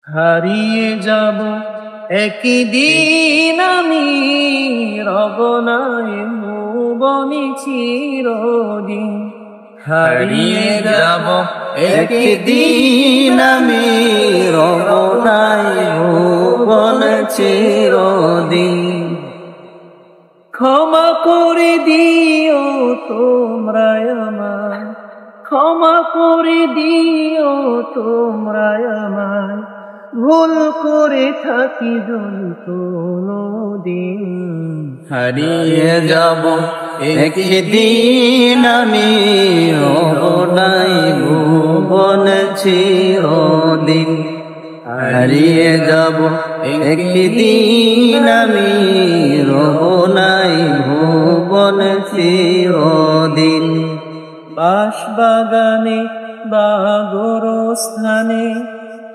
হারিয়ে যাব একদিন আমি, রব নাই ভুবনে চিরদিন। হারিয়ে যাব একদিন আমি, রব নাই ভুবনে চিরদিন। ক্ষমা করে দিও তোমরা আমায়, ক্ষমা করে দিও তোমরা আমায়, ভুল করে থাকি যদি কোনদিন। হারিয়ে যাব একদিন আমি, রব নাই ভুবনে চিরদিন। হারিয়ে যাব একদিন আমি, রব নাই ভুবনে চিরদিন। বাঁশবাগানে বা গোরস্থানে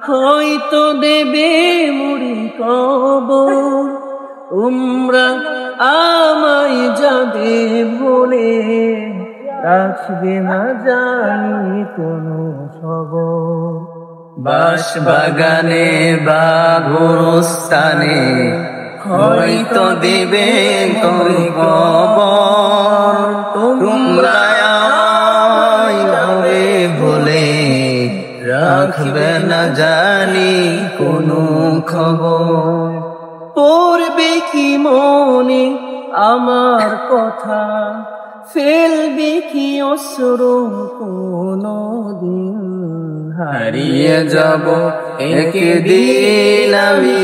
হয়তো দেবে মুড়ি কবর, তোমরা আমায় যাবে বলে রাখবে না জানি কোনো খবর। বাঁশবাগানে বা গোরস্থানে হয়তো দেবে তোর কবর, তোমরা আমায় যাবে বলে রাখবে না জানি কোনো খবর। পড়বে কি মনে আমার কথা, ফেলবে কি অশ্রু কোনদিন। হারিয়ে যাব একদিন আমি,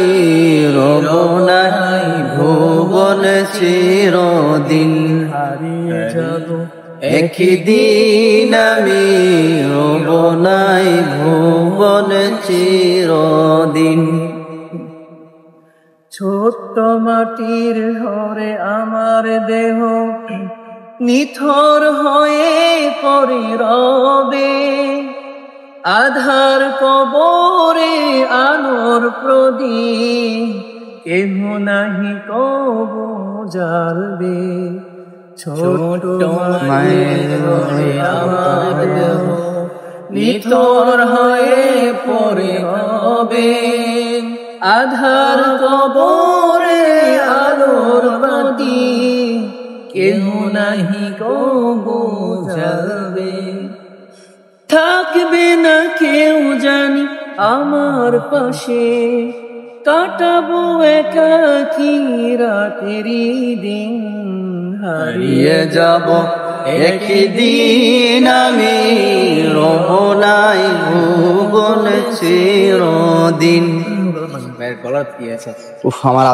রব নাই ভুবনে চিরদিন। হারিয়ে যাব একদিন আমি, রব নাই ভুবনে চিরদিন। ছোট্ট মাটির ঘরে আমার দেহ নিথর হয়ে পড়ে রবে, আধার কবরে আলোর প্রদীপ কেহ নাহি কব জ্বালবে। ছোট মায়ের ঘরে আমার দেহ নিথর হয়ে পড়ে রবে, আধার কবরে আলোর প্রদীপ কেহ নাহি কব জ্বালবে। থাকবে না কেউ জানি আমার পাশে, কাটাবো একাকী রাতেরই দিন। হারিয়ে যাব একদিন আমি, রব নাই ভুবনে চিরদিন। গলার কি আছে? আমার